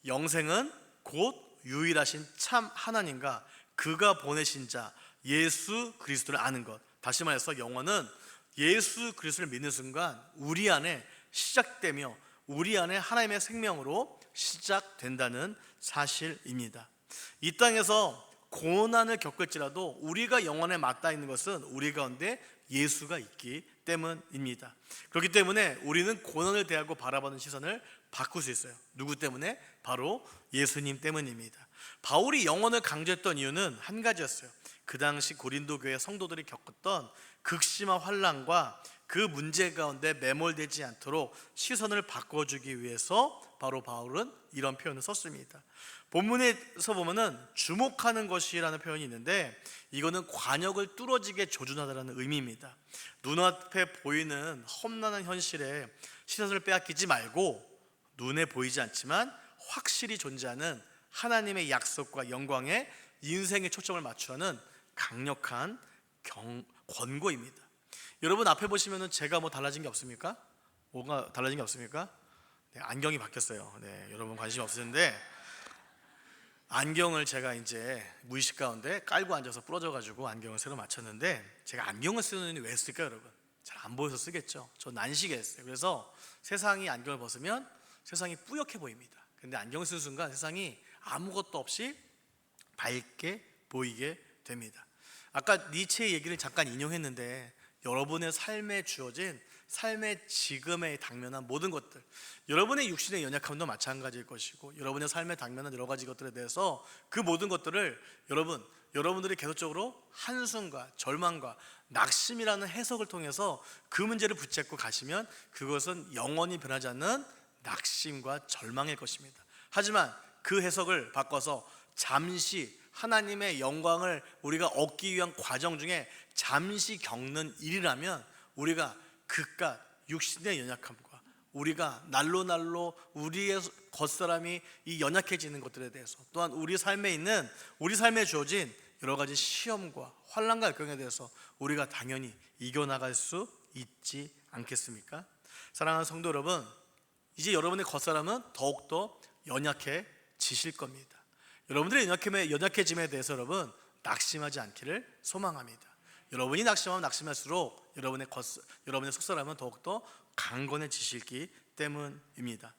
영생은 곧 유일하신 참 하나님과 그가 보내신 자 예수 그리스도를 아는 것. 다시 말해서 영원은 예수 그리스도를 믿는 순간 우리 안에 시작되며 우리 안에 하나님의 생명으로 시작된다는 사실입니다. 이 땅에서 고난을 겪을지라도 우리가 영원에 맞닿아 있는 것은 우리 가운데 예수가 있기 때문입니다. 그렇기 때문에 우리는 고난을 대하고 바라보는 시선을 바꿀 수 있어요. 누구 때문에? 바로 예수님 때문입니다. 바울이 영원을 강조했던 이유는 한 가지였어요. 그 당시 고린도 교회 성도들이 겪었던 극심한 환난과 그 문제 가운데 매몰되지 않도록 시선을 바꿔주기 위해서 바로 바울은 이런 표현을 썼습니다. 본문에서 보면은 주목하는 것이라는 표현이 있는데 이거는 관역을 뚫어지게 조준하다는 의미입니다. 눈앞에 보이는 험난한 현실에 시선을 빼앗기지 말고 눈에 보이지 않지만 확실히 존재하는 하나님의 약속과 영광에 인생의 초점을 맞추라는 강력한 권고입니다. 여러분 앞에 보시면은 제가 뭐 달라진 게 없습니까? 뭐가 달라진 게 없습니까? 네, 안경이 바뀌었어요. 네, 여러분 관심 없으신데 안경을 제가 이제 무의식 가운데 깔고 앉아서 부러져가지고 안경을 새로 맞췄는데 제가 안경을 쓰는 이유는 왜 쓸까요, 여러분? 잘 안 보여서 쓰겠죠. 저 난시게 했어요. 그래서 세상이 안경을 벗으면 세상이 뿌옇게 보입니다. 근데 안경을 쓰는 순간 세상이 아무것도 없이 밝게 보이게 됩니다. 아까 니체의 얘기를 잠깐 인용했는데 여러분의 삶에 주어진 삶의 지금에 당면한 모든 것들, 여러분의 육신의 연약함도 마찬가지일 것이고 여러분의 삶에 당면한 여러 가지 것들에 대해서 그 모든 것들을 여러분들이 계속적으로 한숨과 절망과 낙심이라는 해석을 통해서 그 문제를 붙잡고 가시면 그것은 영원히 변하지 않는 낙심과 절망일 것입니다. 하지만 그 해석을 바꿔서 잠시 하나님의 영광을 우리가 얻기 위한 과정 중에 잠시 겪는 일이라면 우리가 그깟 육신의 연약함과 우리가 날로 우리의 겉사람이 이 연약해지는 것들에 대해서 또한 우리 삶에 주어진 여러 가지 시험과 환난과 역경에 대해서 우리가 당연히 이겨나갈 수 있지 않겠습니까? 사랑하는 성도 여러분, 이제 여러분의 겉사람은 더욱더 연약해지실 겁니다. 여러분들의 연약해짐에 대해서 여러분 낙심하지 않기를 소망합니다. 여러분이 낙심하면 낙심할수록 여러분의 속사람은 더욱더 강건해지시기 때문입니다.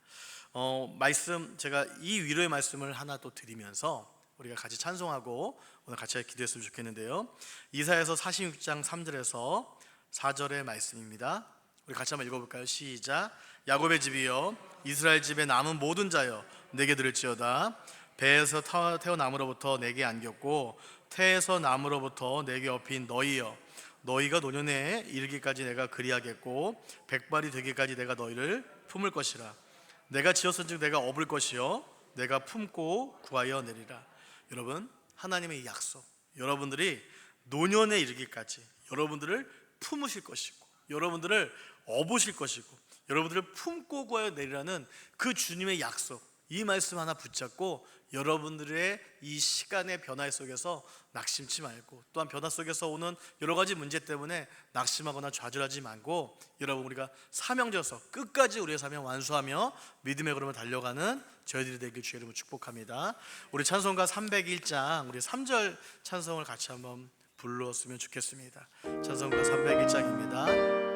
제가 이 위로의 말씀을 하나 또 드리면서 우리가 같이 찬송하고 오늘 같이 기도했으면 좋겠는데요. 이사야서 46장 3절에서 4절의 말씀입니다. 우리 같이 한번 읽어볼까요? 시작. 야곱의 집이여 이스라엘 집에 남은 모든 자여 내게 들을지어다. 배에서 태어남으로부터 내게 안겼고 태에서 남으로부터 내게 업힌 너희여, 너희가 노년에 이르기까지 내가 그리하겠고 백발이 되기까지 내가 너희를 품을 것이라. 내가 지었은즉 내가 업을 것이요 내가 품고 구하여 내리라. 여러분, 하나님의 약속, 여러분들이 노년에 이르기까지 여러분들을 품으실 것이고 여러분들을 업으실 것이고 여러분들을 품고 구하여 내리라는 그 주님의 약속, 이 말씀 하나 붙잡고 여러분들의 이 시간의 변화 속에서 낙심치 말고 또한 변화 속에서 오는 여러 가지 문제 때문에 낙심하거나 좌절하지 말고 여러분, 우리가 사명져서 끝까지 우리의 사명 완수하며 믿음의 걸음을 달려가는 저희들이 되길 주의 이름으로 축복합니다. 우리 찬송가 301장 우리 3절 찬송을 같이 한번 불렀으면 좋겠습니다. 찬송가 301장입니다.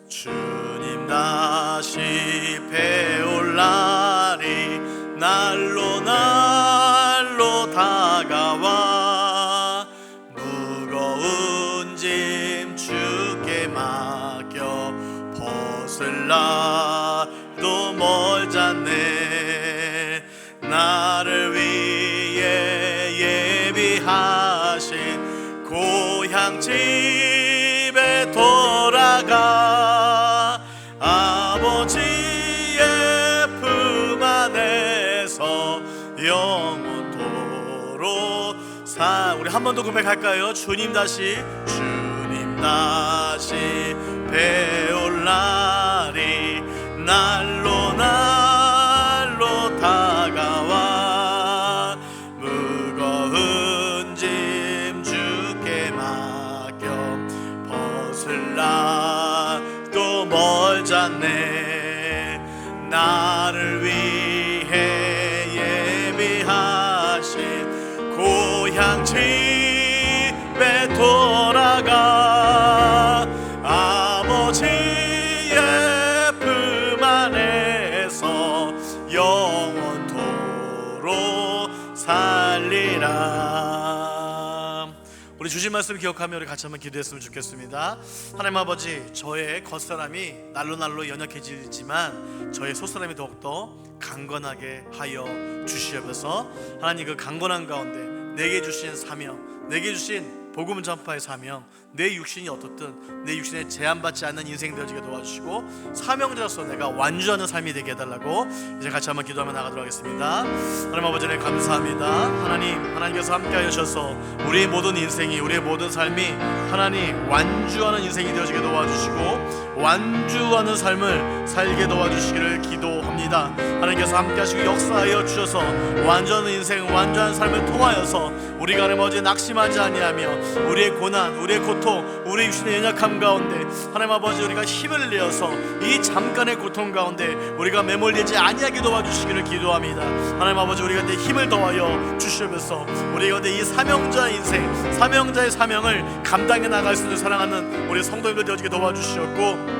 주님 다시 배올 날이 날로 다가와 무거운 짐 주께 맡겨 벗을 날도 멀잖네. 나를 위해 예비하신 고향 집에 돌아가 아버지의 품 안에서 영원토록 우리 한 번 더 고백할까요? 주님 다시 배올 날이 날로 다가와 무거운 짐 주께 맡겨 벗을 날도 멀잖네. 나를 위해 예비하신 고향 집에 돌아가 아버지의 품 안에서 영원토록 살리라. 우리 주신 말씀 기억하며 우리 같이 한번 기도했으면 좋겠습니다. 하나님 아버지, 저의 겉사람이 날로 연약해지지만 저의 속사람이 더욱더 강건하게 하여 주시옵소서. 하나님, 그 강건한 가운데 내게 주신 사명, 내게 주신 복음 전파의 사명, 내 육신이 어떻든 내 육신에 제한받지 않는 인생 되어지게 도와주시고 사명자로서 내가 완주하는 삶이 되게 해달라고 이제 같이 한번 기도하며 나가도록 하겠습니다. 하나님 아버지, 감사합니다. 하나님께서 함께하여 주셔서 우리의 모든 인생이, 우리의 모든 삶이 하나님 완주하는 인생이 되어지게 도와주시고 완주하는 삶을 살게 도와주시기를 기도합니다. 하나님께서 함께하시고 역사하여 주셔서 완주하는 인생, 완주한 삶을 통하여서 우리가 하나님 아버지 낙심하지 아니하며 우리의 고난, 우리의 고통, 우리의 육신의 연약함 가운데 하나님 아버지 우리가 힘을 내어서 이 잠깐의 고통 가운데 우리가 매몰되지 아니하게 도와주시기를 기도합니다. 하나님 아버지, 우리가 내 힘을 더하여 주시면서 우리가 이 사명자의 인생, 사명자의 사명을 감당해 나갈 수 있는 사랑하는 우리 성도님들 되어지게 도와주시었고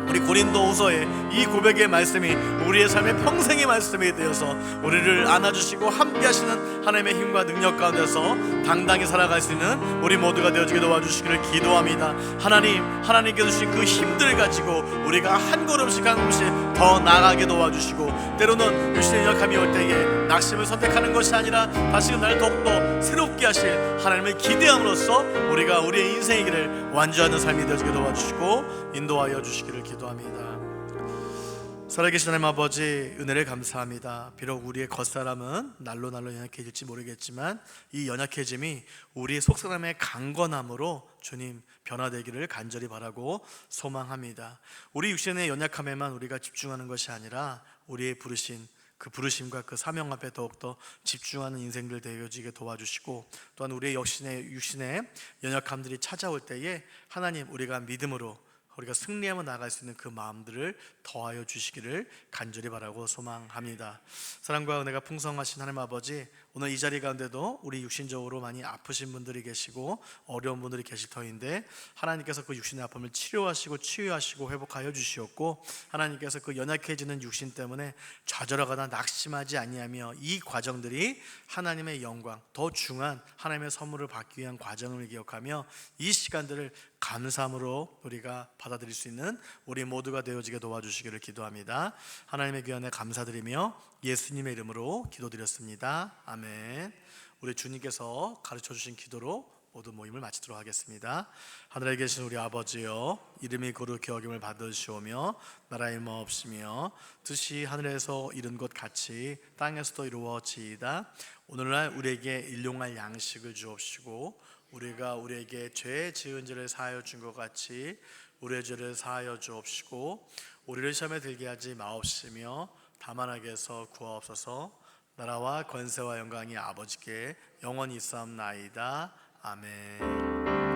우리 고린도후서의 이 고백의 말씀이 우리의 삶의 평생의 말씀이 되어서 우리를 안아주시고 함께하시는 하나님의 힘과 능력 가운데서 당당히 살아갈 수 있는 우리 모두가 되어지게 도와주시기를 기도합니다. 하나님께서 주신 그 힘들을 가지고 우리가 한 걸음씩 한 걸음씩 더 나아가게 도와주시고, 때로는 육신의 연약함이 올 때에 낙심을 선택하는 것이 아니라 다시금 나를 더욱더 새롭게 하실 하나님을 기대함으로써 우리가 우리의 인생의 길을 완주하는 삶이 되어지게 도와주시고 인도하여 주시기를 기도합니다. 살아계신 하나님 아버지, 은혜를 감사합니다. 비록 우리의 겉사람은 날로 연약해질지 모르겠지만 이 연약해짐이 우리의 속사람의 강건함으로 주님 변화되기를 간절히 바라고 소망합니다. 우리 육신의 연약함에만 우리가 집중하는 것이 아니라 우리의 부르신 그 부르심과 그 사명 앞에 더욱더 집중하는 인생들 되어지게 도와주시고, 또한 우리의 육신의 연약함들이 찾아올 때에 하나님, 우리가 믿음으로 우리가 승리하며 나아갈 수 있는 그 마음들을 더하여 주시기를 간절히 바라고 소망합니다. 사랑과 은혜가 풍성하신 하나님 아버지, 오늘 이 자리 가운데도 우리 육신적으로 많이 아프신 분들이 계시고 어려운 분들이 계실 터인데, 하나님께서 그 육신의 아픔을 치료하시고 치유하시고 회복하여 주시었고, 하나님께서 그 연약해지는 육신 때문에 좌절하거나 낙심하지 아니하며 이 과정들이 하나님의 영광, 더 중요한 하나님의 선물을 받기 위한 과정을 기억하며 이 시간들을 감사함으로 우리가 받아들일 수 있는 우리 모두가 되어지게 도와주시기를 기도합니다. 하나님의 귀한 은혜 감사드리며 예수님의 이름으로 기도드렸습니다. 아멘. 우리 주님께서 가르쳐주신 기도로 모든 모임을 마치도록 하겠습니다. 하늘에 계신 우리 아버지여, 이름이 거룩히 여김을 받으시오며 나라의 마옵시며 뜻이 하늘에서 이룬 것 같이 땅에서도 이루어지이다. 오늘날 우리에게 일용할 양식을 주옵시고, 우리가 우리에게 죄 지은 죄를 사하여 준 것 같이 우리의 죄를 사하여 주옵시고, 우리를 시험에 들게 하지 마옵시며 다만 악에서 구하옵소서. 나라와 권세와 영광이 아버지께 영원히 있사옵나이다. 아멘.